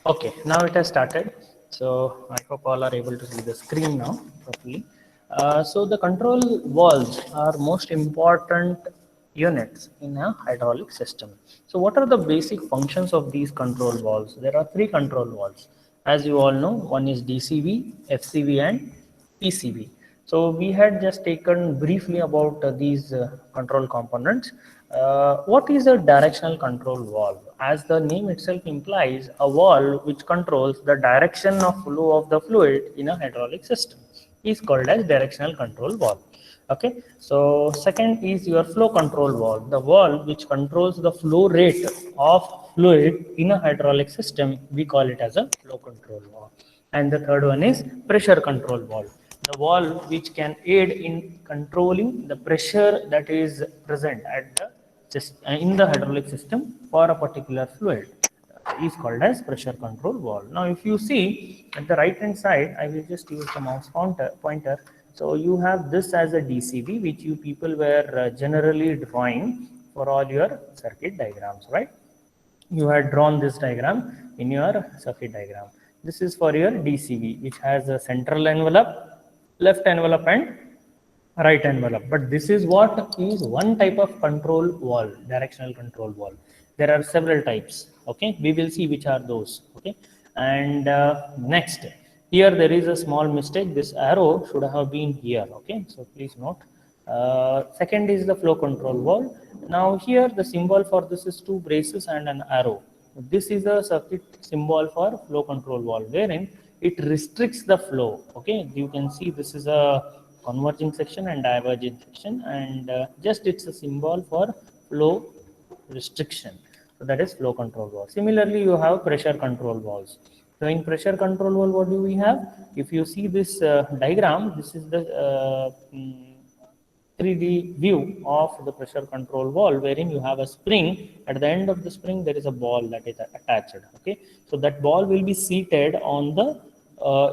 Okay, now it has started. So I hope all are able to see the screen now properly. So the control valves are most important units in a hydraulic system. So what are the basic functions of these control valves? There are three control valves. As you all know, one is DCV, FCV and PCV. So we had just taken briefly about these control components. What is a directional control valve? As the name itself implies, a valve which controls the direction of flow of the fluid in a hydraulic system is called as directional control valve. Okay, so second is your flow control valve, the valve which controls the flow rate of fluid in a hydraulic system. We call it as a flow control valve. And the third one is pressure control valve, the valve which can aid in controlling the pressure that is present at the in the hydraulic system for a particular fluid is called as pressure control valve. Now, if you see at the right hand side, I will just use the mouse pointer. So you have this as a DCV, which you people were generally drawing for all your circuit diagrams, right? You had drawn this diagram in your circuit diagram. This is for your DCV, which has a central envelope, left envelope, and right envelope. But this is what is one type of control valve, directional control valve. There are several types. Okay, we will see which are those. Okay, and next, here there is a small mistake. This arrow should have been here. Okay, so please note. Second is the flow control valve. Now here the symbol for this is two braces and an arrow. This is a circuit symbol for flow control valve, wherein it restricts the flow. Okay, you can see this is a converging section and diverging section, and just it's a symbol for flow restriction. So that is flow control valve. Similarly, you have pressure control valves. So in pressure control valve, what do we have? If you see this diagram, this is the 3D view of the pressure control valve, wherein you have a spring. At the end of the spring, there is a ball that is attached. Okay, so that ball will be seated on the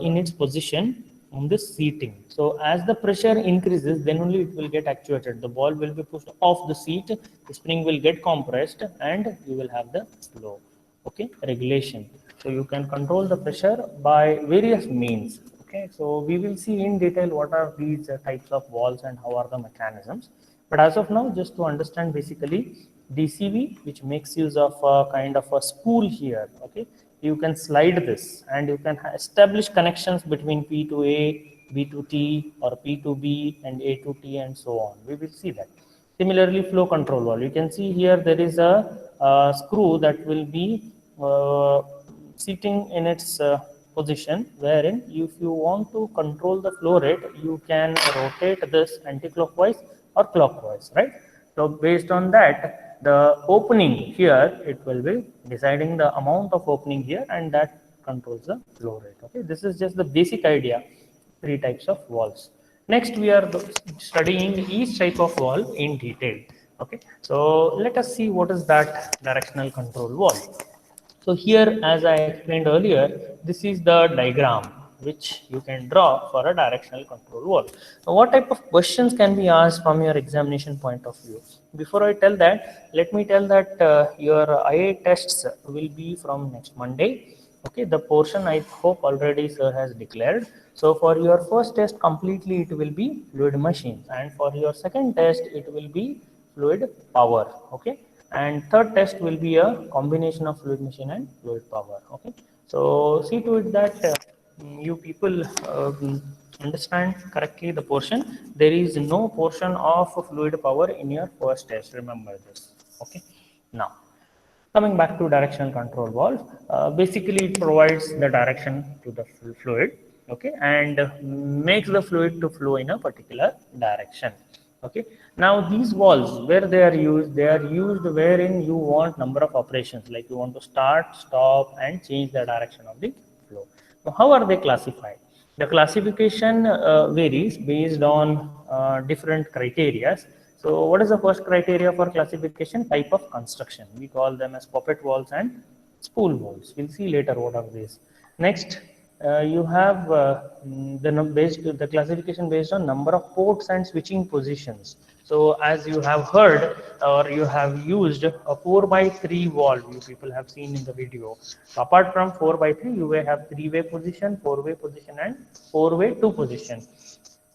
in its position on this seating. So as the pressure increases, then only it will get actuated. The ball will be pushed off the seat, the spring will get compressed, and you will have the flow. Okay, regulation. So you can control the pressure by various means. Okay, so we will see in detail what are these types of valves and how are the mechanisms. But as of now, just to understand basically DCV, which makes use of a kind of a spool here. Okay, you can slide this and you can establish connections between P to A, B to T, or P to B, and A to T, and so on. We will see that. Similarly, flow control valve. You can see here there is a screw that will be sitting in its position, wherein if you want to control the flow rate, you can rotate this anti-clockwise or clockwise, right? So based on that, the opening here, it will be deciding the amount of opening here, and that controls the flow rate. Okay, this is just the basic idea, three types of valves. Next, we are studying each type of valve in detail. Okay, so let us see what is that directional control valve. So here, as I explained earlier, this is the diagram which you can draw for a directional control valve. Now, what type of questions can be asked from your examination point of view? Before I tell that, let me tell that your IA tests will be from next Monday. Okay, the portion I hope already sir has declared. So for your first test completely it will be fluid machine, and for your second test it will be fluid power. Okay, and third test will be a combination of fluid machine and fluid power. Okay, so see to it that you people understand correctly the portion. There is no portion of fluid power in your first test, remember this. Okay, now coming back to directional control valve, basically it provides the direction to the fluid, okay, and makes the fluid to flow in a particular direction. Okay, now these valves, where they are used wherein you want number of operations, like you want to start, stop, and change the direction of the flow. Now, how are they classified? The classification varies based on different criteria. So what is the first criteria for classification? Type of construction. We call them as poppet valves and spool valves. We'll see later what are these. Next, you have the classification based on number of ports and switching positions. So as you have heard or you have used a 4 by 3 wall, you people have seen in the video. So apart from 4 by 3, you will have 3-way position, 4-way position and 4-way 2 position.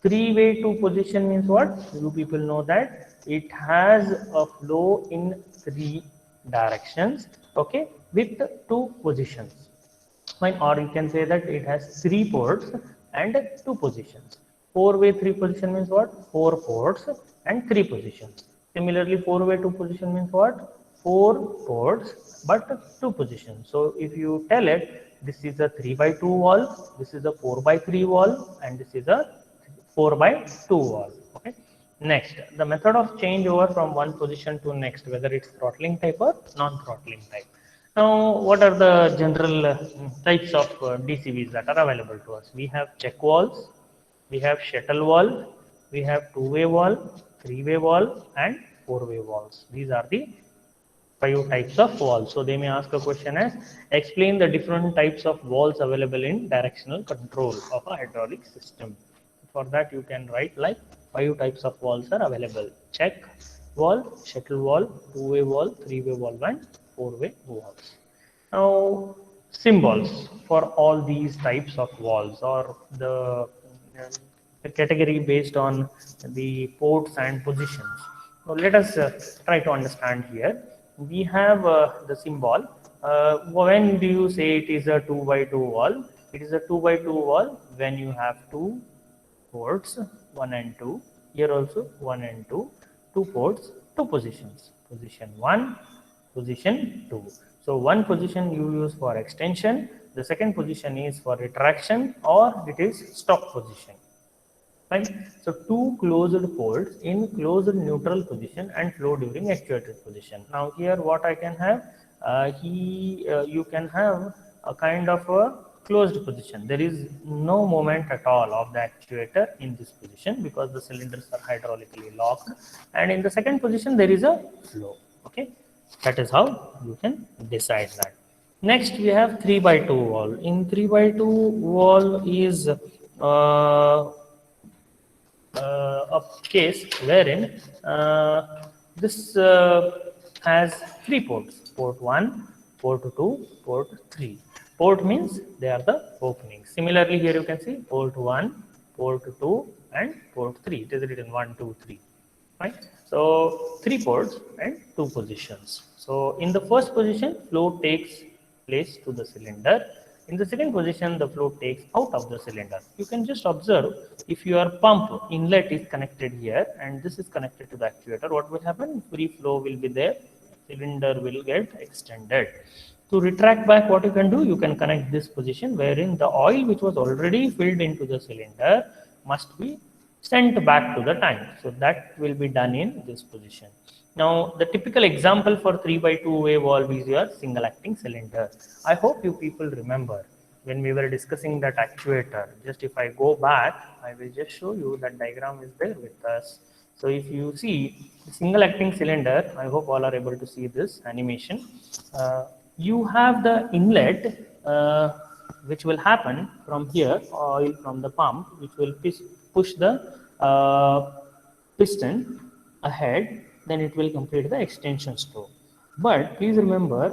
3-way 2 position means what? You people know that it has a flow in 3 directions, okay, with 2 positions. Fine, or you can say that it has 3 ports and 2 positions. 4-way 3 position means what? 4 ports and 3 positions. Similarly, 4-way 2 position means what? 4 ports but 2 positions. So if you tell it, this is a 3 by 2 wall, this is a 4 by 3 wall, and this is a 4 by 2 wall. Okay. Next, the method of changeover from one position to next, whether it's throttling type or non-throttling type. Now, what are the general types of DCBs that are available to us? We have check walls, we have shuttle wall, we have two-way wall, three-way wall, and four-way walls. These are the 5 types of walls. So they may ask a question as explain the different types of walls available in directional control of a hydraulic system. For that you can write like 5 types of walls are available: check wall, shuttle wall, two-way wall, three-way wall, and four-way walls. Now symbols for all these types of walls, or the category based on the ports and positions. So let us try to understand here. We have the symbol. When do you say it is a 2 by 2 wall? It is a 2 by 2 wall when you have two ports, 1 and 2. Here also 1 and 2. Two ports, two positions. Position 1, position 2. So one position you use for extension. The second position is for retraction, or it is stop position. Right? So two closed poles in closed neutral position and flow during actuated position. Now here what I can have, you can have a kind of a closed position. There is no movement at all of the actuator in this position because the cylinders are hydraulically locked, and in the second position there is a flow. Okay, that is how you can decide that. Next we have 3 by 2 wall. In 3 by 2 wall is a case wherein this has 3 ports: port 1, port 2, port 3. Port means they are the openings. Similarly here you can see port 1, port 2, and port 3. It is written 1, 2, 3. Right? So 3 ports and 2 positions. So in the first position, flow takes place to the cylinder. In the second position, the flow takes out of the cylinder. You can just observe, if your pump inlet is connected here and this is connected to the actuator, what will happen? Free flow will be there, cylinder will get extended. To retract back, what you can do, you can connect this position wherein the oil which was already filled into the cylinder must be sent back to the tank. So that will be done in this position. Now, the typical example for 3 by 2 way valve is your single acting cylinder. I hope you people remember when we were discussing that actuator. Just if I go back, I will just show you that diagram is there with us. So if you see the single acting cylinder, I hope all are able to see this animation. You have the inlet which will happen from here, oil from the pump, which will push the piston ahead, then it will complete the extension stroke. But please remember,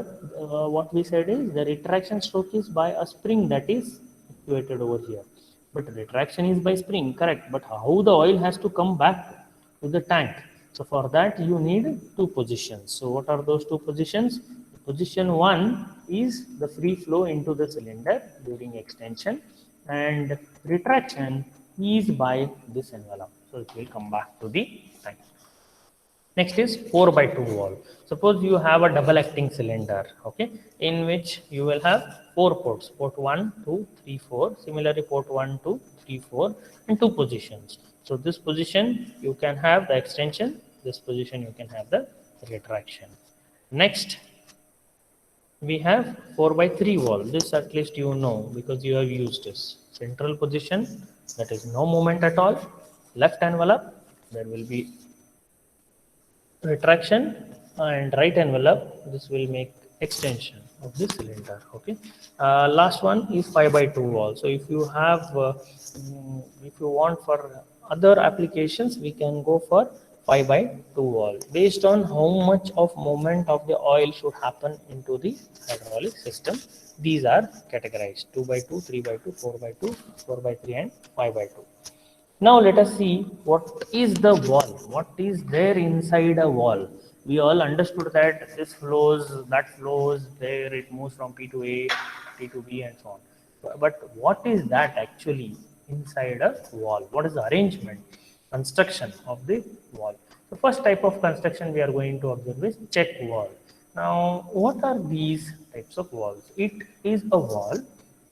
what we said is the retraction stroke is by a spring that is actuated over here. But retraction is by spring, correct? But how the oil has to come back to the tank? So for that you need two positions. So what are those two positions? Position 1 is the free flow into the cylinder during extension, and retraction is by this envelope. So it will come back to the tank. Next is 4 by 2 valve. Suppose you have a double acting cylinder, okay, in which you will have 4 ports, port 1, 2, 3, 4. Similarly, port 1, 2, 3, 4, and 2 positions. So this position you can have the extension, this position you can have the retraction. Next, we have 4 by 3 valve. This at least you know because you have used this. Central position, that is no movement at all. Left envelope, there will be retraction, and right envelope, this will make extension of the cylinder. Okay. Last one is 5 by 2 valve. So if you have if you want for other applications, we can go for 5/2 wall based on how much of movement of the oil should happen into the hydraulic system. These are categorized: 2/2, 3/2, 4/2, 4/3, and 5/2. Now let us see what is the wall. What is there inside a wall? We all understood that this flows, that flows, there it moves from P to A, T to B, and so on. But what is that actually inside a wall? What is the arrangement, construction of the wall? The first type of construction we are going to observe is check wall. Now, what are these types of walls? It is a wall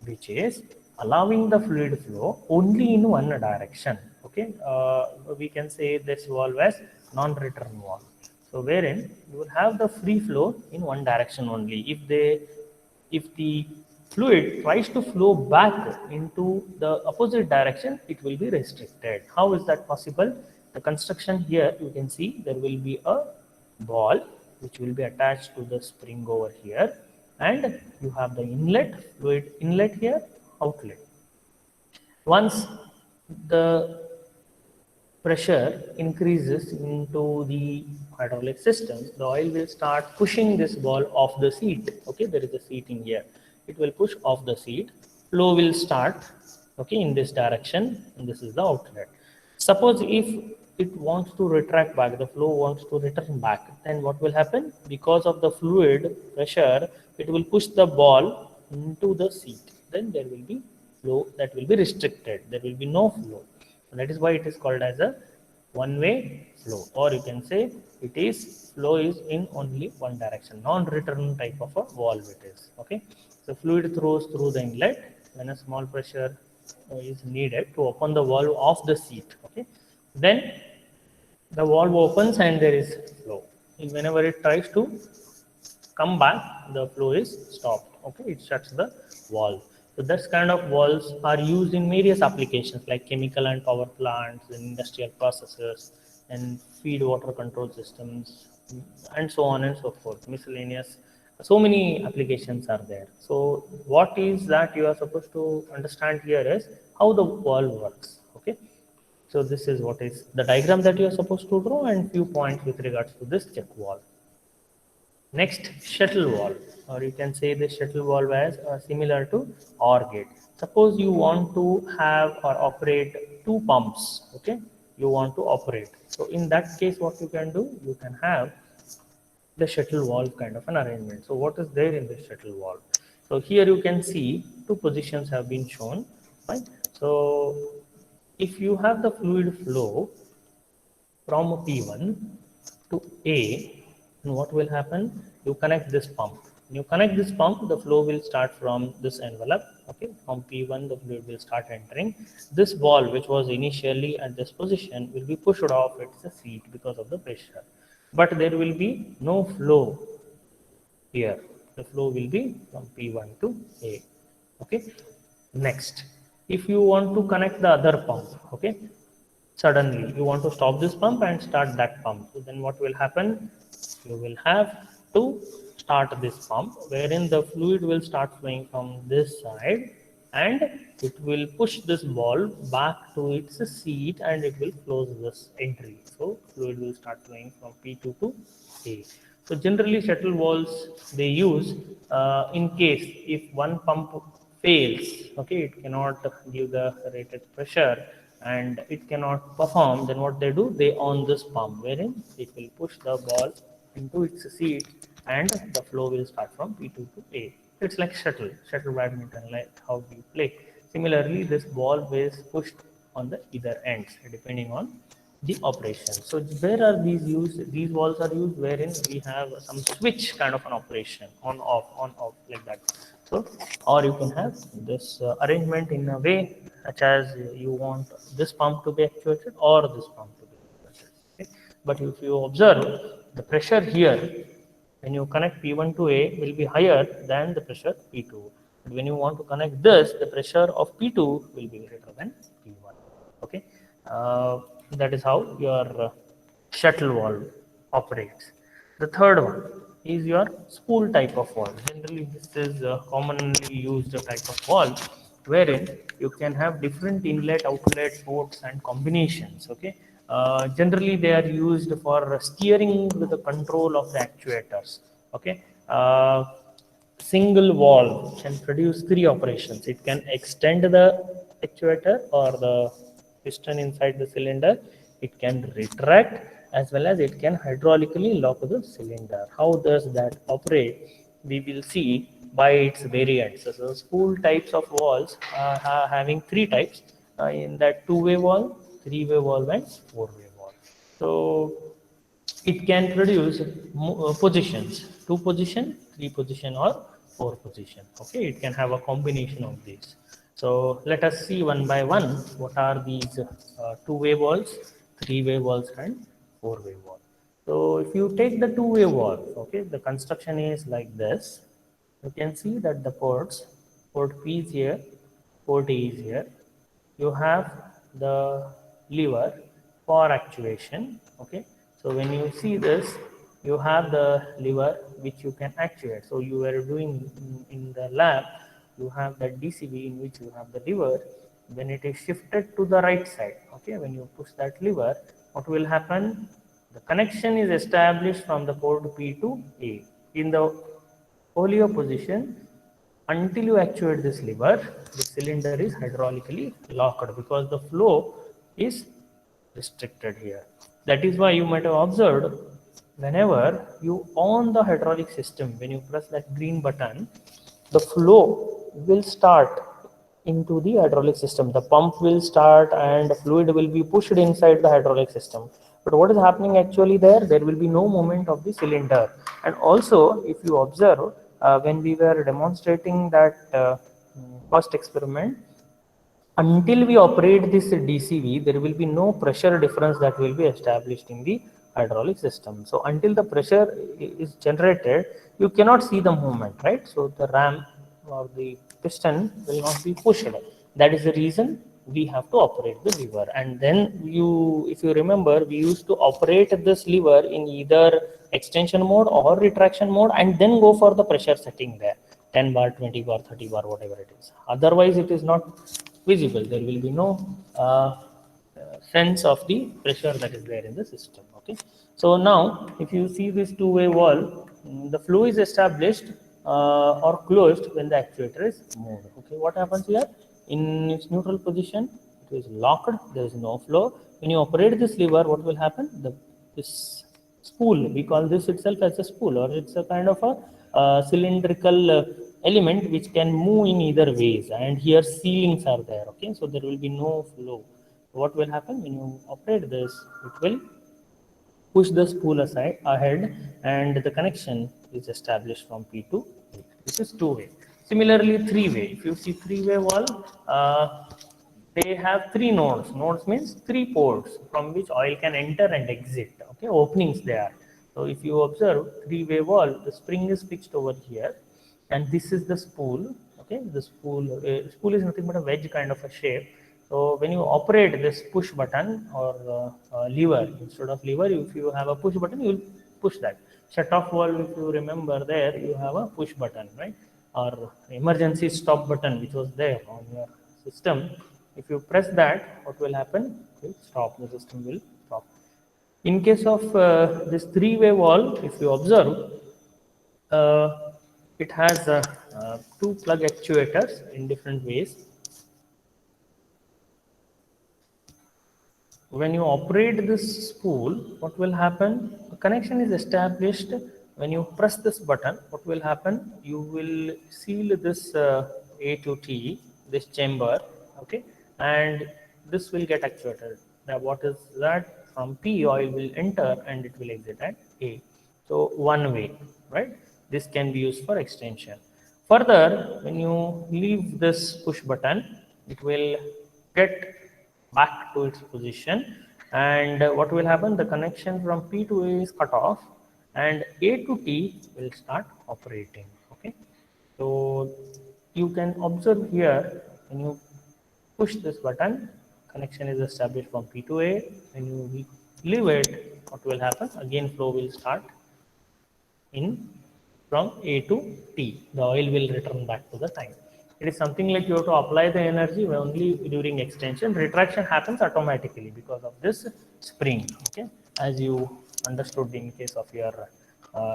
which is allowing the fluid flow only in one direction. Okay, we can say this wall as non-return wall. So wherein you will have the free flow in one direction only. If the fluid tries to flow back into the opposite direction, it will be restricted. How is that possible? The construction here, you can see there will be a ball which will be attached to the spring over here, and you have the inlet, fluid inlet here, outlet. Once the pressure increases into the hydraulic system, the oil will start pushing this ball off the seat. Okay, there is a seat in here. It will push off the seat. Flow will start, okay, in this direction, and this is the outlet. Suppose if it wants to retract back, the flow wants to return back, then what will happen? Because of the fluid pressure, it will push the ball into the seat. Then there will be flow that will be restricted. There will be no flow. So that is why it is called as a one-way flow, or you can say it is flow is in only one direction, non-return type of a valve it is. Okay, so fluid flows through the inlet when a small pressure is needed to open the valve of the seat. Okay, then the valve opens and there is flow. And whenever it tries to come back, the flow is stopped. Okay, it shuts the valve. So this kind of valves are used in various applications like chemical and power plants, and industrial processes, and feed water control systems, and so on and so forth. Miscellaneous. So many applications are there. So what is that you are supposed to understand here is how the valve works. Okay. So this is what is the diagram that you are supposed to draw, and few points with regards to this check valve. Next, shuttle valve, or you can say the shuttle valve as similar to OR gate. Suppose you want to have or operate two pumps, okay? You want to operate. So in that case, what you can do, you can have the shuttle valve kind of an arrangement. So what is there in the shuttle valve? So here you can see two positions have been shown, right? So if you have the fluid flow from P1 to A, and what will happen? You connect this pump. When you connect this pump, the flow will start from this envelope. Okay, from P1, the fluid will start entering. This ball, which was initially at this position, will be pushed off its seat because of the pressure. But there will be no flow here. The flow will be from P1 to A. Okay. Next, if you want to connect the other pump, okay, suddenly you want to stop this pump and start that pump. So then what will happen? You will have to start this pump wherein the fluid will start flowing from this side, and it will push this ball back to its seat, and it will close this entry. So fluid will start flowing from P2 to A. So generally shuttle valves they use in case if one pump fails, okay, it cannot give the rated pressure and it cannot perform, then what they do, they on this pump wherein it will push the ball into its seat and the flow will start from P2 to A. It's like shuttle badminton, like how we play. Similarly, this ball is pushed on the either ends depending on the operation. So where are these used? These valves are used wherein we have some switch kind of an operation, on off like that. So, or you can have this arrangement in a way such as you want this pump to be actuated or this pump to be actuated. Okay? But if you observe the pressure here, when you connect P1 to A will be higher than the pressure P2. But when you want to connect this, the pressure of P2 will be greater than P1. Okay, that is how your shuttle valve operates. The third one is your spool type of valve. Generally, this is a commonly used type of valve wherein you can have different inlet, outlet ports, and combinations. Okay, Generally, they are used for steering the control of the actuators. Okay. Single valve can produce three operations. It can extend the actuator or the piston inside the cylinder. It can retract as well as it can hydraulically lock the cylinder. How does that operate? We will see by its variants. So spool types of valves are having three types in that two-way valve, three-way valve, and four-way valve. So it can produce positions, two position, three position, or four position. Okay, it can have a combination of these. So let us see one by one what are these two-way valves, three-way valves, and four-way valve. So if you take the two-way valve, okay, the construction is like this. You can see that the ports, port P is here, port A is here. You have the lever for actuation. Okay, so when you see this, you have the lever which you can actuate. So you were doing in the lab, you have that DCB in which you have the lever. When it is shifted to the right side, okay, when you push that lever, what will happen? The connection is established from the port P to A. In the polio position, until you actuate this lever, the cylinder is hydraulically locked because the flow is restricted here. That is why you might have observed whenever you on the hydraulic system, when you press that green button, the flow will start into the hydraulic system. The pump will start and the fluid will be pushed inside the hydraulic system. But what is happening actually there? There will be no movement of the cylinder. And also, if you observe, when we were demonstrating that first experiment, until we operate this DCV, there will be no pressure difference that will be established in the hydraulic system. So until the pressure is generated, you cannot see the movement, right? So the ram or the piston will not be pushed. That is the reason we have to operate the lever. And then if you remember, we used to operate this lever in either extension mode or retraction mode and then go for the pressure setting there. 10 bar, 20 bar, 30 bar, whatever it is. Otherwise, it is not visible. There will be no sense of the pressure that is there in the system. Okay. So now, if you see this two-way valve, the flow is established or closed when the actuator is moved. Okay. What happens here? In its neutral position, it is locked. There is no flow. When you operate this lever, what will happen? This spool, we call this itself as a spool, or it's a kind of a cylindrical element which can move in either ways, and here ceilings are there. Okay, so there will be no flow. What will happen when you operate this? It will push the spool aside ahead and the connection is established from P to A. This is two-way. Similarly, three-way. If you see three-way valve, they have three nodes. Nodes means three ports from which oil can enter and exit. Okay, openings there. So if you observe three-way valve, the spring is fixed over here, and this is the spool. Okay, the spool is nothing but a wedge kind of a shape. So when you operate this push button or lever, instead of lever, if you have a push button, you will push that. Shut off valve, if you remember there, you have a push button, right? Or emergency stop button, which was there on your system. If you press that, what will happen? It will stop. The system will stop. In case of this three-way valve, if you observe, it has two plug actuators in different ways. When you operate this spool, what will happen? A connection is established. When you press this button, what will happen? You will seal this A to T, this chamber, okay, and this will get actuated. Now, what is that? From P, oil will enter and it will exit at A. So one way, right? This can be used for extension. Further, when you leave this push button, it will get back to its position, and what will happen? The connection from P to A is cut off and A to T will start operating. Okay, so you can observe here, when you push this button, connection is established from P to A. When you leave it, what will happen? Again, flow will start in from A to T. The oil will return back to the tank. It is something like you have to apply the energy only during extension. Retraction happens automatically. Because of this, spring, okay, as you understood in case of your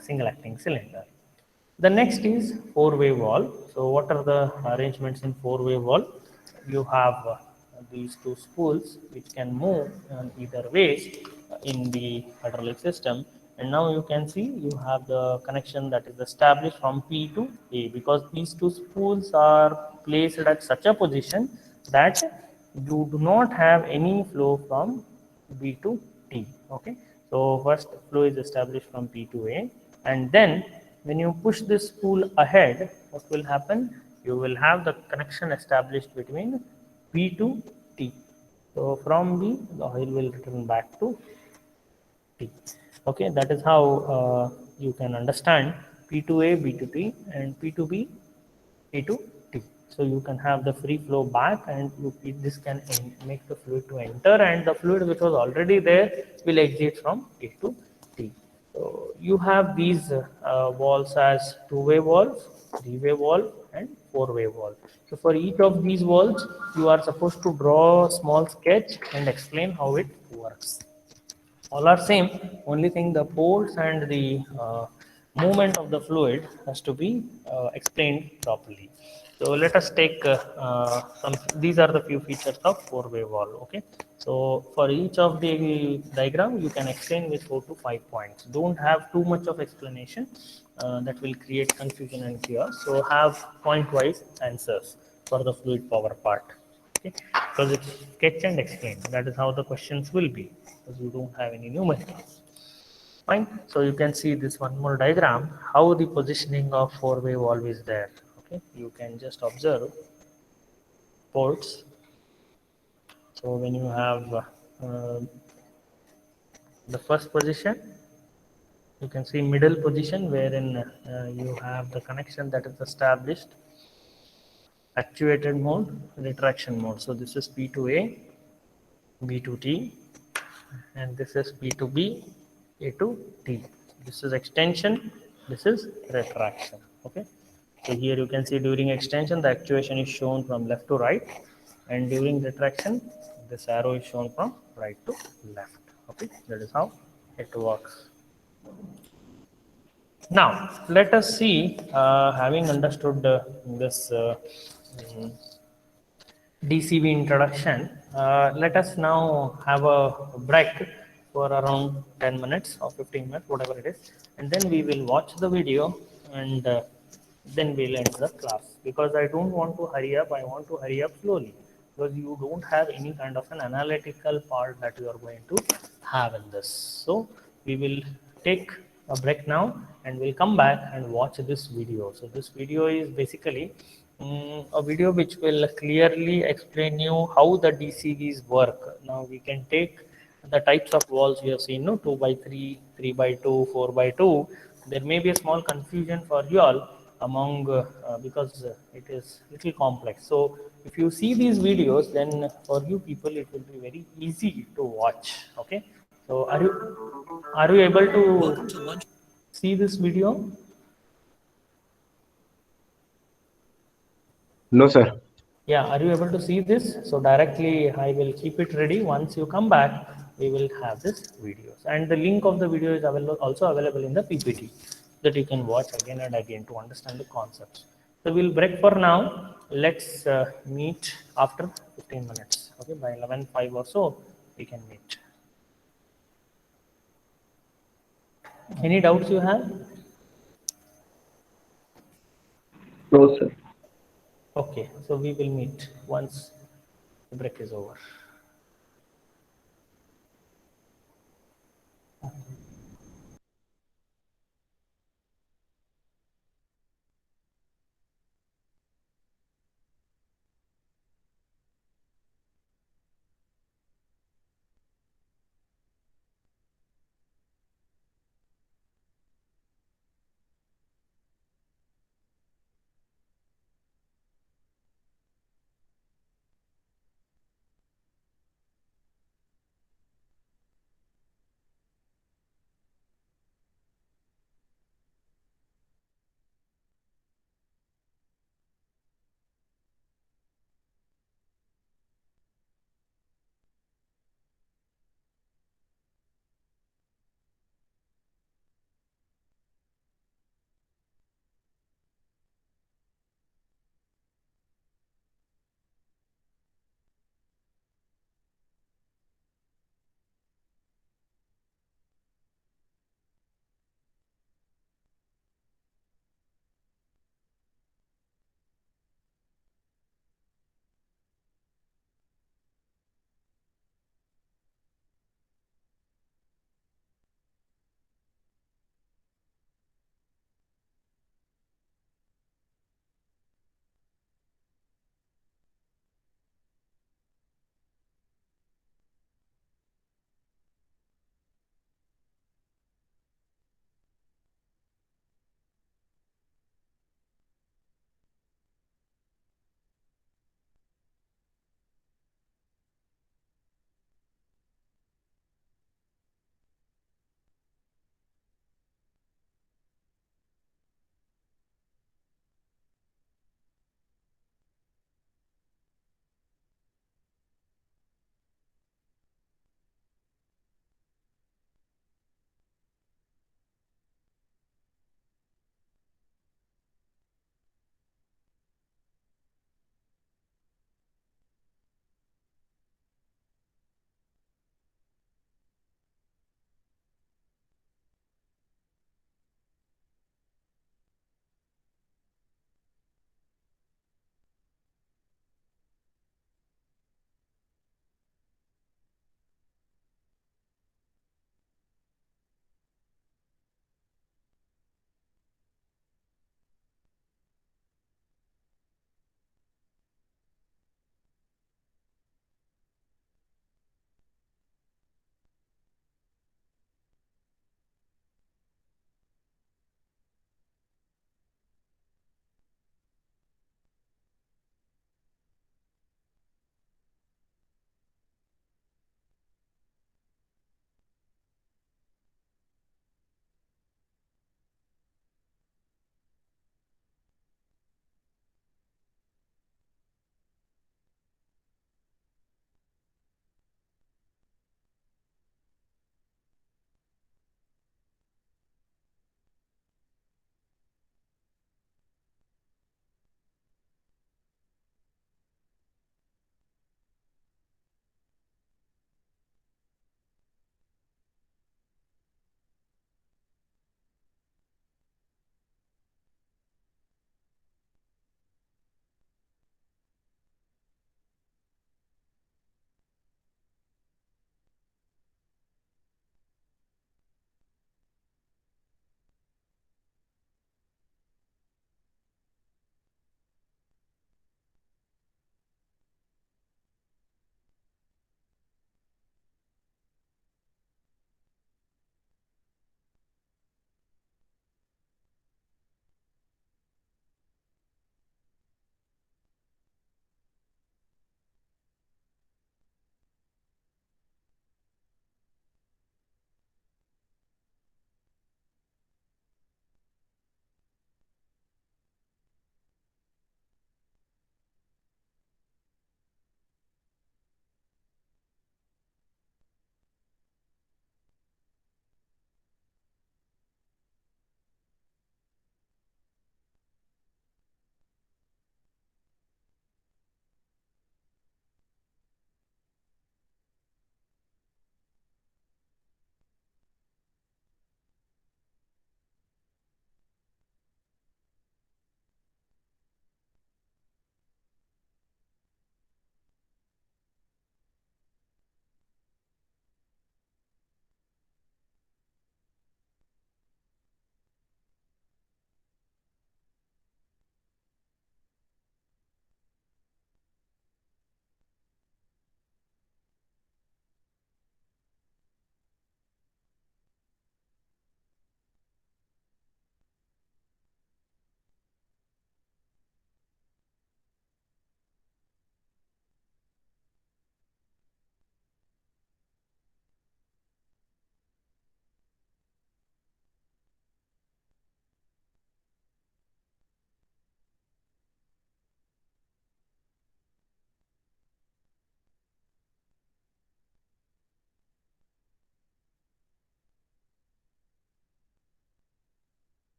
single acting cylinder. The next is four-way valve. So what are the arrangements in four-way valve? You have these two spools which can move either ways in the hydraulic system. And now you can see you have the connection that is established from P to A, because these two spools are placed at such a position that you do not have any flow from B to T. Okay, so first flow is established from P to A, and then when you push this spool ahead, what will happen? You will have the connection established between B to T. So from B, the oil will return back to T. Okay, that is how you can understand P to A, B to T, and P to B, A to T. So you can have the free flow back, and this can make the fluid to enter, and the fluid which was already there will exit from A to T. So you have these valves as two-way valve, three-way valve, and four-way valve. So for each of these valves, you are supposed to draw a small sketch and explain how it works. All are same, only thing the ports and the movement of the fluid has to be explained properly. So let us take some, these are the few features of four-way valve. Okay, so for each of the diagram you can explain with 4 to 5 points. Don't have too much of explanation, that will create confusion and chaos. So have point wise answers for the fluid power part. Okay, because it's sketch and explain, that is how the questions will be, because you don't have any numericals. Fine, so you can see this one more diagram how the positioning of four-way valve is there. Okay, you can just observe ports. So when you have the first position, you can see middle position wherein you have the connection that is established, actuated mode, retraction mode. So this is P to A, B to T, and this is B to B, A to T. This is extension, this is retraction. Okay, so here you can see during extension the actuation is shown from left to right, and during retraction this arrow is shown from right to left. Okay, that is how it works. Now let us see, having understood this mm, DCV introduction, let us now have a break for around 10 minutes or 15 minutes, whatever it is, and then we will watch the video, and then we'll end the class, because I don't want to hurry up. I want to hurry up slowly, because you don't have any kind of an analytical part that you are going to have in this. So we will take a break now, and we'll come back and watch this video. So this video is basically a video which will clearly explain you how the DCVs work. Now we can take the types of walls you have seen, no, 2 by 3, 3 by 2, 4 by 2. There may be a small confusion for you all among, because it is little complex. So if you see these videos, then for you people it will be very easy to watch. Okay, so are you able to see this video? No, sir. Yeah, are you able to see this? So directly I will keep it ready. Once you come back, we will have this videos. And the link of the video is also available in the PPT, that you can watch again and again to understand the concepts. So we'll break for now. Let's meet after 15 minutes. Okay, by 11:05 or so, we can meet. Any doubts you have? No, sir. Okay, so we will meet once the break is over.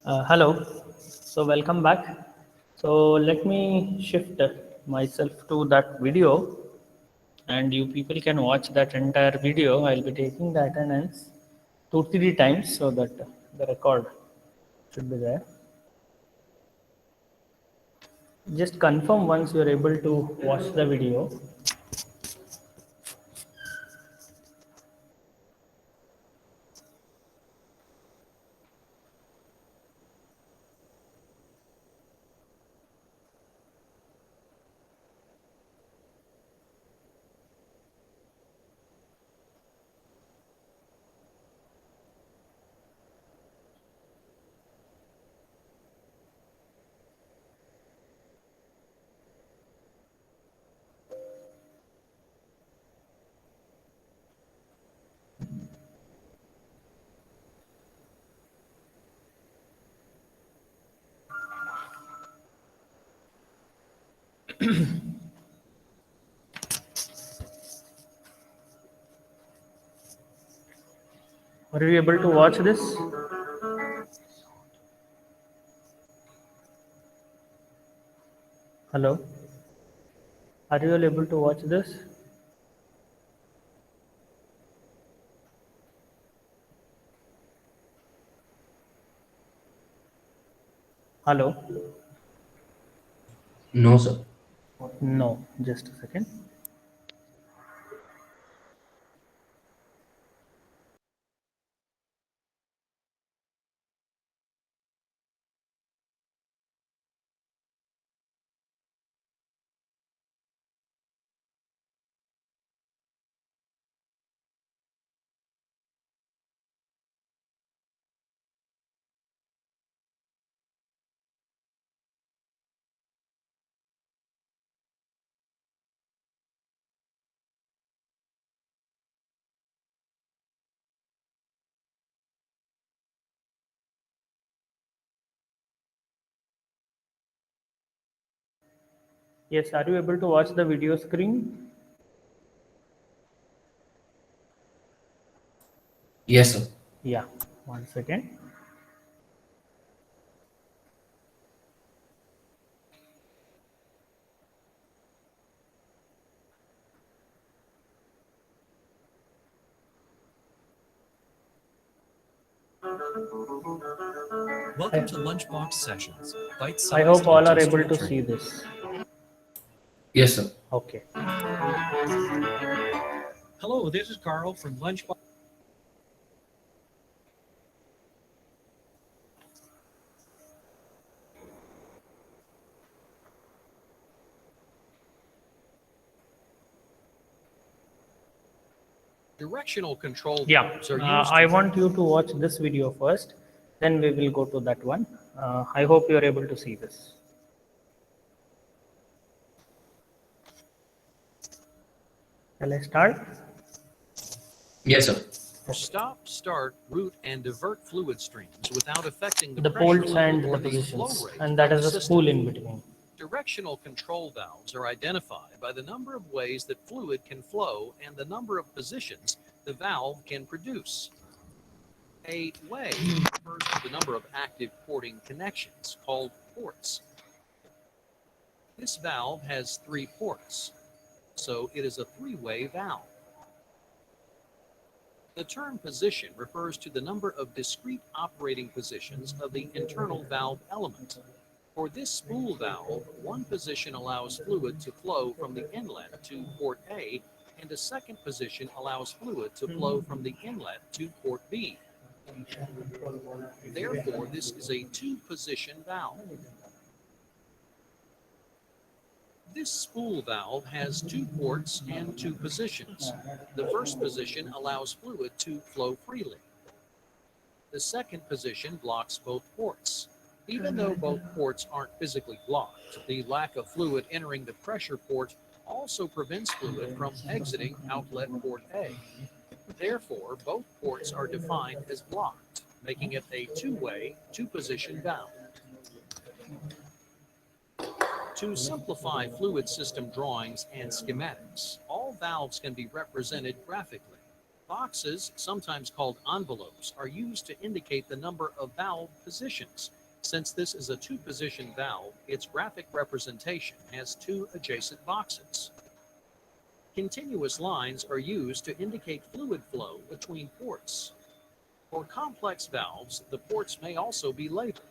Hello, so welcome back. So let me shift myself to that video, and you people can watch that entire video. I'll be taking the attendance 2 3 times so that the record should be there. Just confirm once you're able to watch the video. Are you able to watch this? Hello? Are you all able to watch this? Hello? No, sir. No, just a second. Yes, are you able to watch the video screen? Yes, sir. Yeah, 1 second. Welcome to Lunchbox Sessions, bite-sized I hope all are able industrial to training. see this. Yes, sir. Okay. Hello, this is Carl from Lunchbox. Directional control Yeah, valves are used I to want you to watch this video first, then we will go to that one. I hope you are able to see this. Shall I start? Yes, sir. stop, start, route, and divert fluid streams without affecting The pressure poles level and or the the flow positions, rate and that of is the a spool system. in between. Directional control valves are identified by the number of ways that fluid can flow and the number of positions the valve can produce. A way refers to the number of active porting connections, called ports. This valve has 3 ports, so it is a 3-way valve. The term position refers to the number of discrete operating positions of the internal valve element. For this spool valve, one position allows fluid to flow from the inlet to port A, and a second position allows fluid to flow from the inlet to port B. Therefore, this is a 2-position valve. This spool valve has 2 ports and 2 positions. The first position allows fluid to flow freely. The second position blocks both ports. Even though both ports aren't physically blocked, the lack of fluid entering the pressure port also prevents fluid from exiting outlet port A. Therefore, both ports are defined as blocked, making it a 2-way, 2-position valve. To simplify fluid system drawings and schematics, all valves can be represented graphically. Boxes, sometimes called envelopes, are used to indicate the number of valve positions. Since this is a two-position valve, its graphic representation has two adjacent boxes. Continuous lines are used to indicate fluid flow between ports. For complex valves, the ports may also be labeled.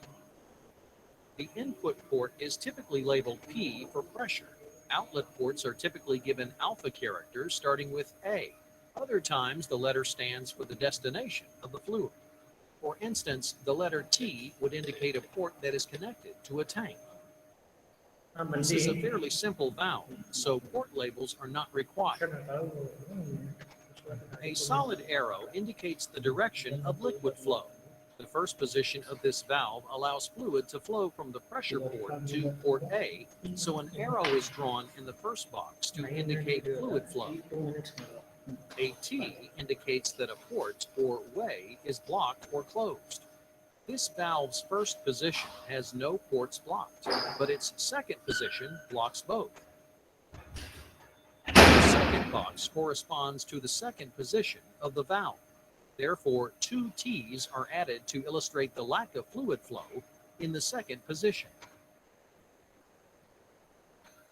The input port is typically labeled P for pressure. Outlet ports are typically given alpha characters starting with A. Other times, the letter stands for the destination of the fluid. For instance, the letter T would indicate a port that is connected to a tank. This is a fairly simple valve, so port labels are not required. A solid arrow indicates the direction of liquid flow. The first position of this valve allows fluid to flow from the pressure port to port A, so an arrow is drawn in the first box to indicate fluid flow. A T indicates that a port or way is blocked or closed. This valve's first position has no ports blocked, but its second position blocks both. The second box corresponds to the second position of the valve. Therefore, two T's are added to illustrate the lack of fluid flow in the second position.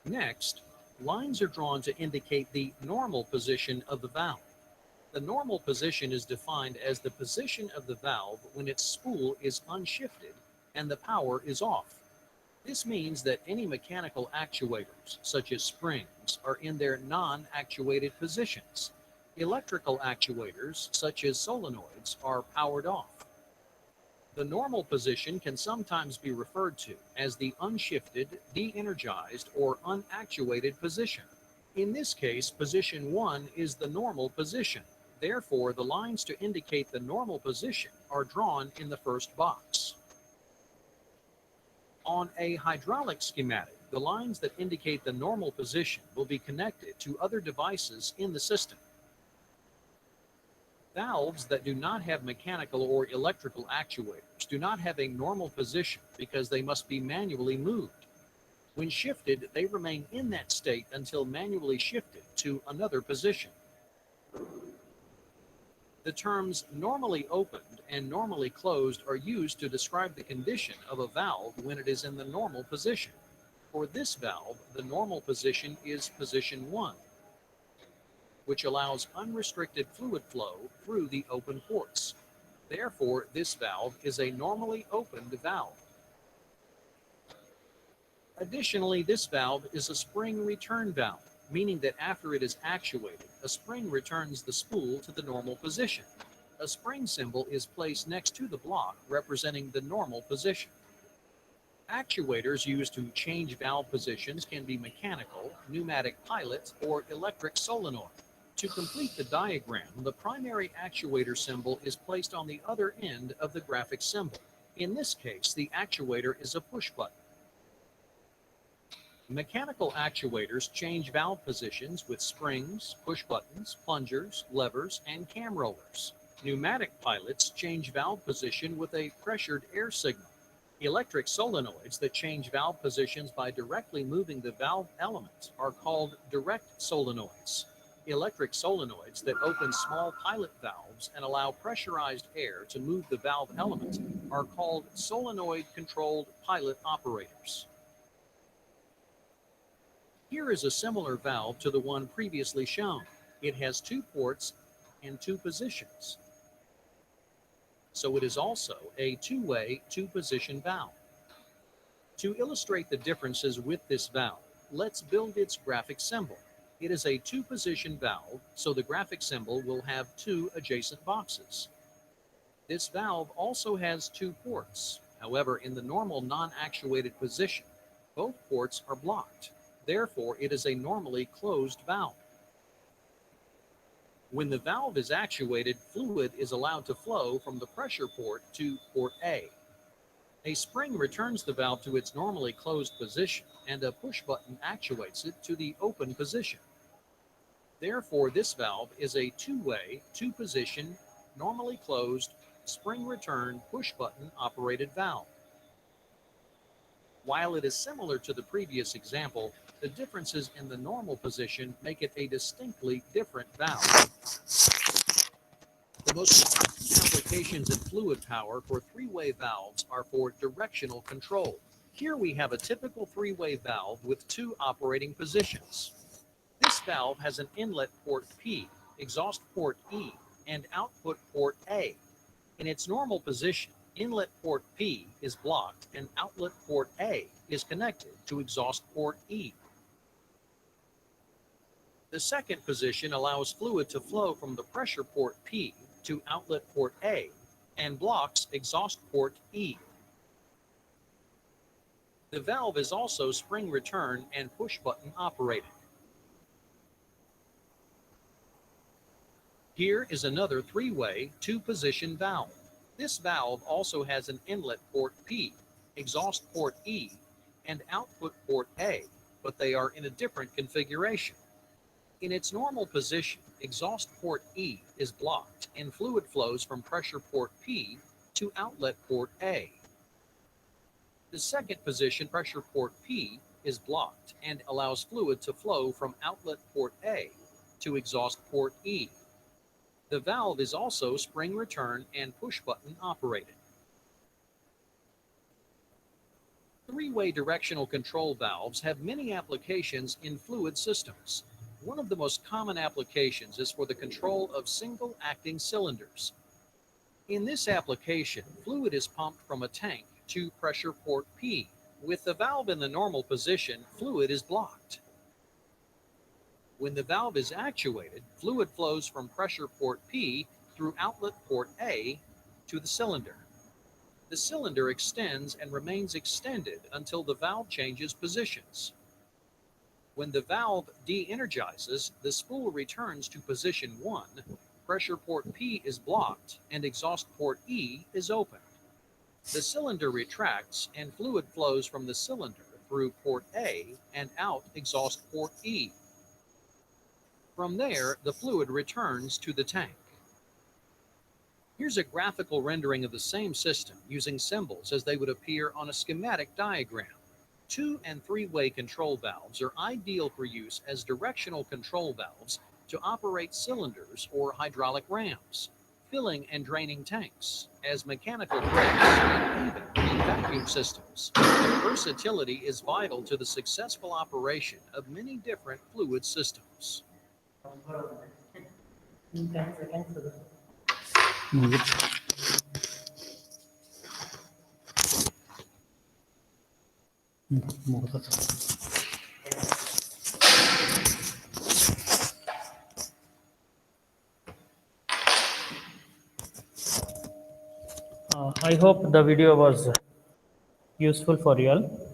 Next, lines are drawn to indicate the normal position of the valve. The normal position is defined as the position of the valve when its spool is unshifted and the power is off. This means that any mechanical actuators, such as springs, are in their non-actuated positions. Electrical actuators, such as solenoids, are powered off. The normal position can sometimes be referred to as the unshifted, de-energized, or unactuated position. In this case, position 1 is the normal position. Therefore, the lines to indicate the normal position are drawn in the first box. On a hydraulic schematic, the lines that indicate the normal position will be connected to other devices in the system. Valves that do not have mechanical or electrical actuators do not have a normal position because they must be manually moved. When shifted, they remain in that state until manually shifted to another position. The terms normally opened and normally closed are used to describe the condition of a valve when it is in the normal position. For this valve, the normal position is position 1, which allows unrestricted fluid flow through the open ports. Therefore, this valve is a normally opened valve. Additionally, this valve is a spring return valve, meaning that after it is actuated, a spring returns the spool to the normal position. A spring symbol is placed next to the block representing the normal position. Actuators used to change valve positions can be mechanical, pneumatic pilot, or electric solenoid. To complete the diagram, the primary actuator symbol is placed on the other end of the graphic symbol. In this case, the actuator is a push button. Mechanical actuators change valve positions with springs, push buttons, plungers, levers, and cam rollers. Pneumatic pilots change valve position with a pressured air signal. Electric solenoids that change valve positions by directly moving the valve element are called direct solenoids. Electric solenoids that open small pilot valves and allow pressurized air to move the valve element are called solenoid-controlled pilot operators. Here is a similar valve to the one previously shown. It has two ports and two positions. So it is also a two-way, two-position valve. To illustrate the differences with this valve, let's build its graphic symbol. It is a two-position valve, so the graphic symbol will have two adjacent boxes. This valve also has two ports. However, in the normal non-actuated position, both ports are blocked. Therefore, it is a normally closed valve. When the valve is actuated, fluid is allowed to flow from the pressure port to port A. A spring returns the valve to its normally closed position, and a push button actuates it to the open position. Therefore, this valve is a two-way, two-position, normally closed, spring return, push button operated valve. While it is similar to the previous example, the differences in the normal position make it a distinctly different valve. Most applications in fluid power for three-way valves are for directional control. Here we have a typical three-way valve with two operating positions. This valve has an inlet port P, exhaust port E, and output port A. In its normal position, inlet port P is blocked and outlet port A is connected to exhaust port E. The second position allows fluid to flow from the pressure port P to outlet port A and blocks exhaust port E. The valve is also spring return and push button operated. Here is another three-way, two-position valve. This valve also has an inlet port P, exhaust port E, and output port A, but they are in a different configuration. In its normal position, exhaust port E is blocked and fluid flows from pressure port P to outlet port A. The second position, pressure port P, is blocked and allows fluid to flow from outlet port A to exhaust port E. The valve is also spring return and push button operated. Three-way directional control valves have many applications in fluid systems. One of the most common applications is for the control of single acting cylinders. In this application, fluid is pumped from a tank to pressure port P. With the valve in the normal position, fluid is blocked. When the valve is actuated, fluid flows from pressure port P through outlet port A to the cylinder. The cylinder extends and remains extended until the valve changes positions. When the valve de-energizes, the spool returns to position 1, pressure port P is blocked, and exhaust port E is opened. The cylinder retracts and fluid flows from the cylinder through port A and out exhaust port E. From there, the fluid returns to the tank. Here's a graphical rendering of the same system using symbols as they would appear on a schematic diagram. Two- and three-way control valves are ideal for use as directional control valves to operate cylinders or hydraulic rams, filling and draining tanks, as mechanical brakes, and even in vacuum systems. Versatility is vital to the successful operation of many different fluid systems. I hope the video was useful for you all.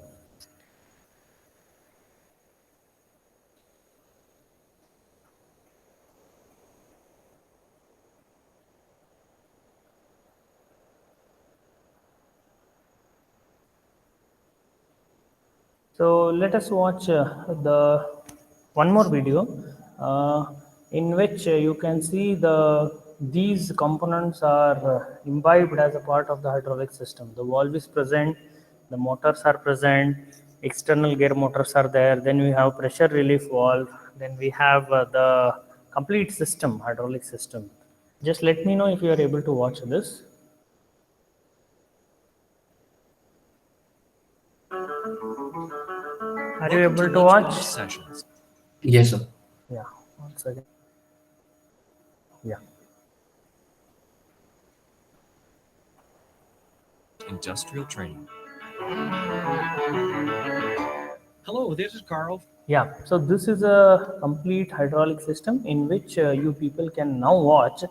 So let us watch the one more video in which you can see these components are imbibed as a part of the hydraulic system. The valve is present, the motors are present, external gear motors are there, then we have pressure relief valve, then we have the complete system, hydraulic system. Just let me know if you are able to watch this. Are you able to watch? Sessions. Yes, sir. Yeah, one second. Yeah. Industrial training. Hello, this is Carl. Yeah, so this is a complete hydraulic system in which you people can now watch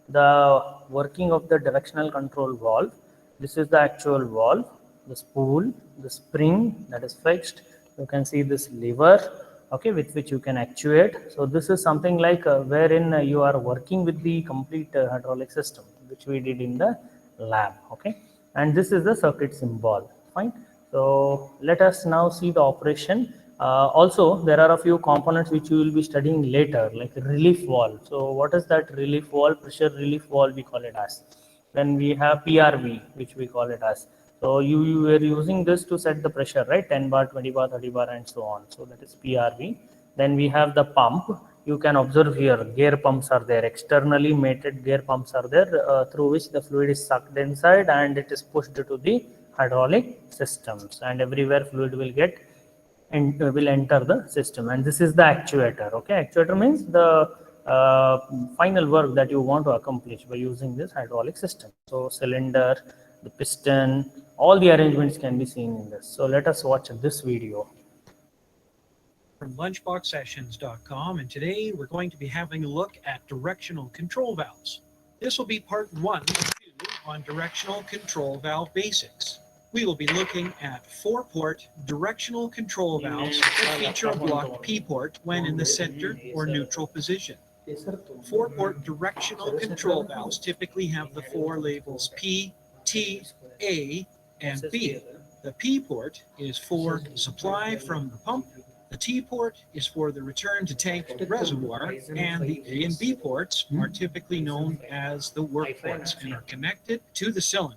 the working of the directional control valve. This is the actual valve, the spool, the spring that is fixed. You can see this lever, okay, with which you can actuate. So this is something like wherein you are working with the complete hydraulic system, which we did in the lab, okay. And this is the circuit symbol, fine. So let us now see the operation. Also, there are a few components which you will be studying later, like relief valve. So what is that relief valve? Pressure relief valve we call it as. Then we have PRV, which we call it as. So you were using this to set the pressure, right? 10 bar, 20 bar, 30 bar, and so on. So that is PRV. Then we have the pump. you can observe here gear pumps are there, externally mated gear pumps are there, through which the fluid is sucked inside and it is pushed to the hydraulic systems, and everywhere fluid will get and will enter the system. And this is the actuator. Okay, actuator means the final work that you want to accomplish by using this hydraulic system. So cylinder, the piston, all the arrangements can be seen in this. So let us watch this video. From lunchboxsessions.com, and today we're going to be having a look at directional control valves. This will be part 1 on directional control valve basics. We will be looking at 4-port directional control valves that feature a blocked P-port when in the center or neutral position. 4-port directional control valves typically have the 4 labels P, T, A, and B. The P port is for supply from the pump, the T port is for the return to tank or reservoir, and the A and B ports are typically known as the work ports and are connected to the cylinder.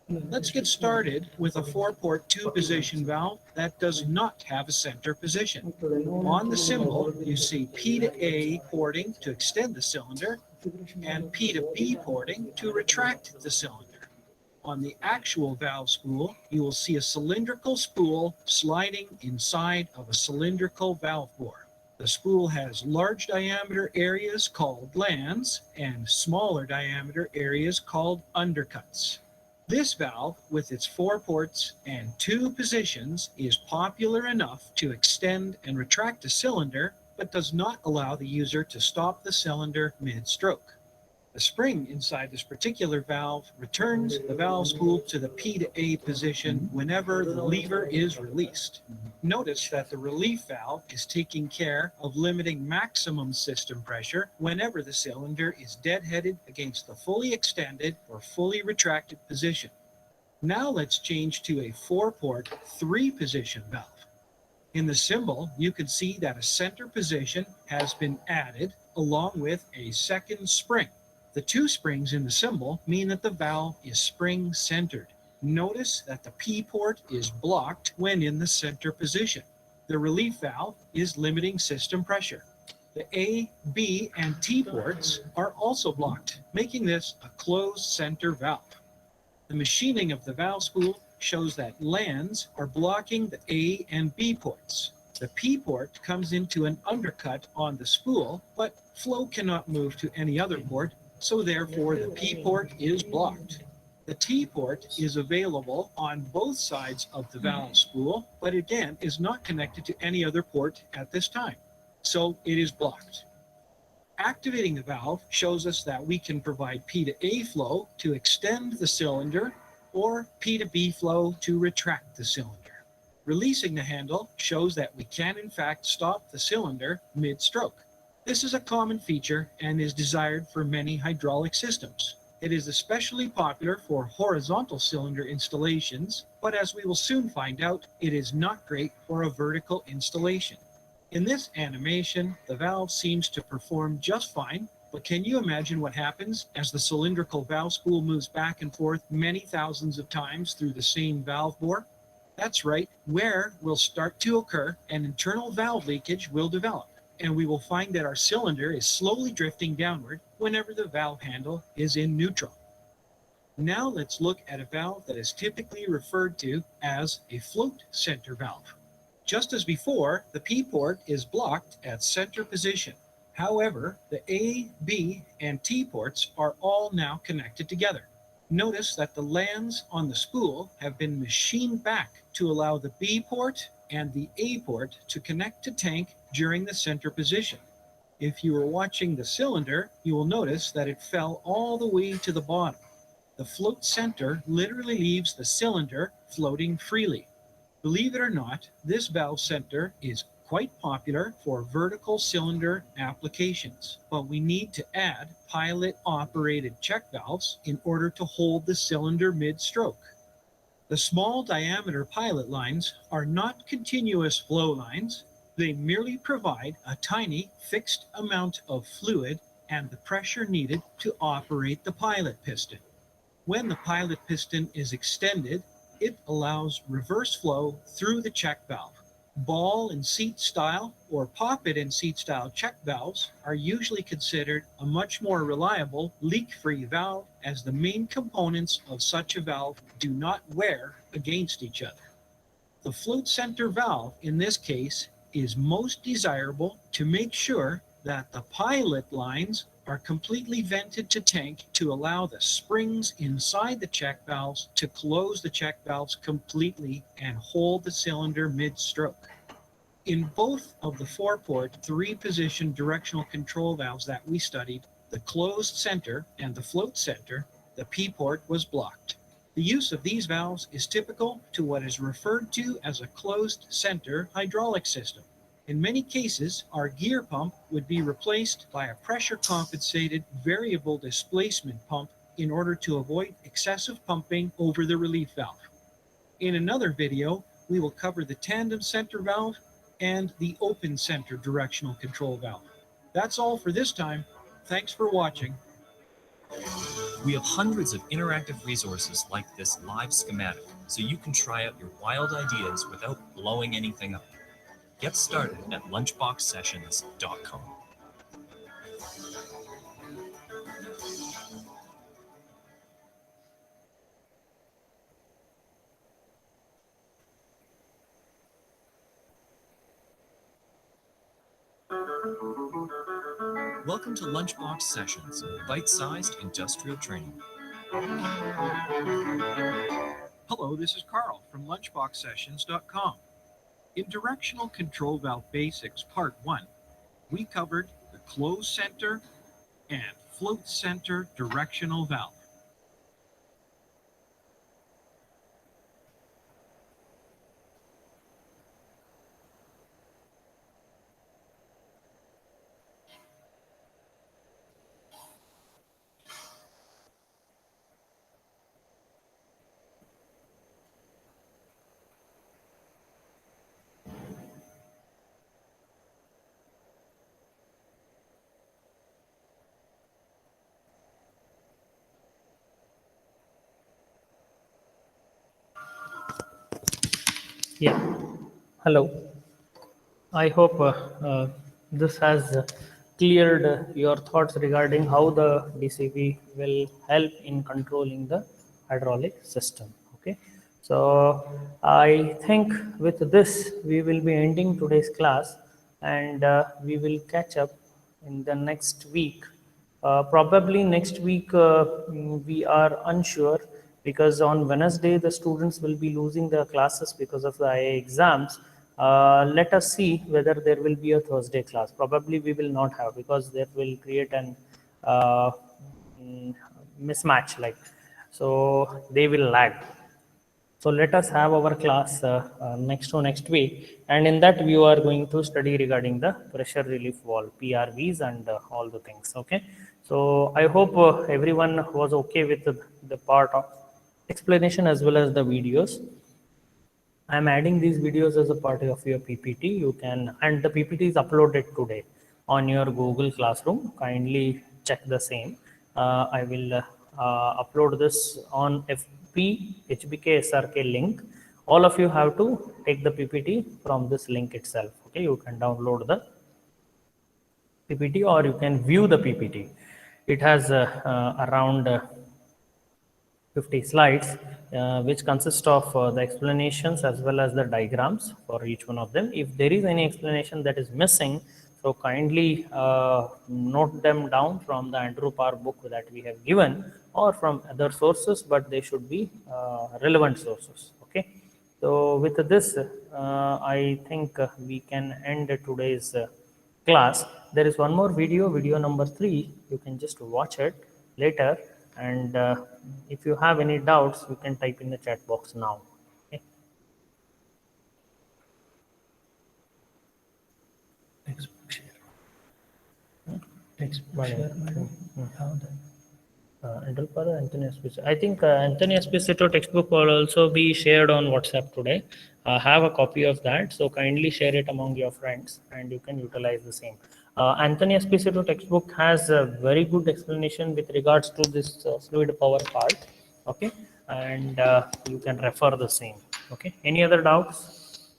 Let's get started with a 4-port 2-position valve that does not have a center position. On the symbol, you see P to A porting to extend the cylinder and P to B porting to retract the cylinder. On the actual valve spool, you will see a cylindrical spool sliding inside of a cylindrical valve bore. The spool has large diameter areas called glands and smaller diameter areas called undercuts. This valve, with its 4 ports and 2 positions, is popular enough to extend and retract a cylinder, but does not allow the user to stop the cylinder mid-stroke. The spring inside this particular valve returns the valve spool to the P to A position whenever the lever is released. Notice that the relief valve is taking care of limiting maximum system pressure whenever the cylinder is deadheaded against the fully extended or fully retracted position. Now let's change to a 4-port 3-position valve. In the symbol, you can see that a center position has been added along with a second spring. The 2 springs in the symbol mean that the valve is spring-centered. Notice that the P port is blocked when in the center position. The relief valve is limiting system pressure. The A, B, and T ports are also blocked, making this a closed center valve. The machining of the valve spool shows that lands are blocking the A and B ports. The P port comes into an undercut on the spool, but flow cannot move to any other port, so therefore the P port is blocked. The T port is available on both sides of the valve spool, but again is not connected to any other port at this time, so it is blocked. Activating the valve shows us that we can provide P to A flow to extend the cylinder or P to B flow to retract the cylinder. Releasing the handle shows that we can in fact stop the cylinder mid-stroke. This is a common feature and is desired for many hydraulic systems. It is especially popular for horizontal cylinder installations, but as we will soon find out, it is not great for a vertical installation. In this animation, the valve seems to perform just fine, but can you imagine what happens as the cylindrical valve spool moves back and forth many thousands of times through the same valve bore? That's right, wear will start to occur and internal valve leakage will develop, and we will find that our cylinder is slowly drifting downward whenever the valve handle is in neutral. Now let's look at a valve that is typically referred to as a float center valve. Just as before, the P port is blocked at center position. However, the A, B, and T ports are all now connected together. Notice that the lands on the spool have been machined back to allow the B port and the A port to connect to tank during the center position. If you were watching the cylinder, you will notice that it fell all the way to the bottom. The float center literally leaves the cylinder floating freely. Believe it or not, this valve center is quite popular for vertical cylinder applications, but we need to add pilot-operated check valves in order to hold the cylinder mid-stroke. The small diameter pilot lines are not continuous flow lines. They merely provide a tiny fixed amount of fluid and the pressure needed to operate the pilot piston. When the pilot piston is extended, it allows reverse flow through the check valve. Ball and seat style or poppet and seat style check valves are usually considered a much more reliable leak-free valve, as the main components of such a valve do not wear against each other. The float center valve in this case is most desirable to make sure that the pilot lines are completely vented to tank to allow the springs inside the check valves to close the check valves completely and hold the cylinder mid-stroke. In both of the 4-port, 3-position directional control valves that we studied, the closed center and the float center, the P-port was blocked. The use of these valves is typical to what is referred to as a closed center hydraulic system. In many cases, our gear pump would be replaced by a pressure compensated variable displacement pump in order to avoid excessive pumping over the relief valve. In another video, we will cover the tandem center valve and the open center directional control valve. That's all for this time. Thanks for watching. We have hundreds of interactive resources like this live schematic, so you can try out your wild ideas without blowing anything up. Get started at lunchboxsessions.com. Welcome to Lunchbox Sessions, bite-sized industrial training. Hello, this is Carl from lunchboxsessions.com. In Directional Control Valve Basics Part 1, we covered the closed center and float center directional valve. Yeah. Hello. I hope this has cleared your thoughts regarding how the DCV will help in controlling the hydraulic system. Okay. So I think with this we will be ending today's class, and we will catch up in the next week. Probably next week we are unsure, because on Wednesday the students will be losing their classes because of the IA exams. Let us see whether there will be a Thursday class. Probably we will not have, because that will create an mismatch, like, so they will lag. So let us have our class next week, and in that we are going to study regarding the pressure relief valve, PRVs, and all the things. Okay. So I hope everyone was okay with the part of explanation as well as the videos. I am adding these videos as a part of your PPT. You can, and the PPT is uploaded today on your Google Classroom. Kindly check the same. I will upload this on FP HBK SRK link. All of you have to take the PPT from this link itself. Okay, you can download the PPT or you can view the PPT. It has around 50 slides, which consist of the explanations as well as the diagrams for each one of them. If there is any explanation that is missing, so kindly note them down from the Andrew Parr book that we have given, or from other sources, but they should be relevant sources. Okay. So with this, I think we can end today's class. There is one more video number 3. You can just watch it later, and if you have any doubts, you can type in the chat box now. Okay. Andrew Parr, Anthony Esposito. I think Anthony Esposito textbook will also be shared on WhatsApp today. Have a copy of that, so kindly share it among your friends and you can utilize the same. Anthony Esposito textbook has a very good explanation with regards to this fluid power part. Okay, and you can refer the same. Okay, any other doubts?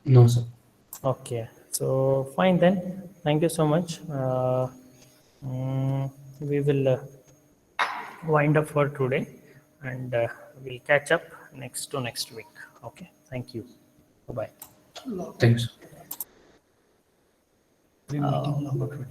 No, sir. Okay, so fine then. Thank you so much. We will wind up for today, and we'll catch up next week. Okay, thank you. Bye bye. Thanks. Meeting number 20.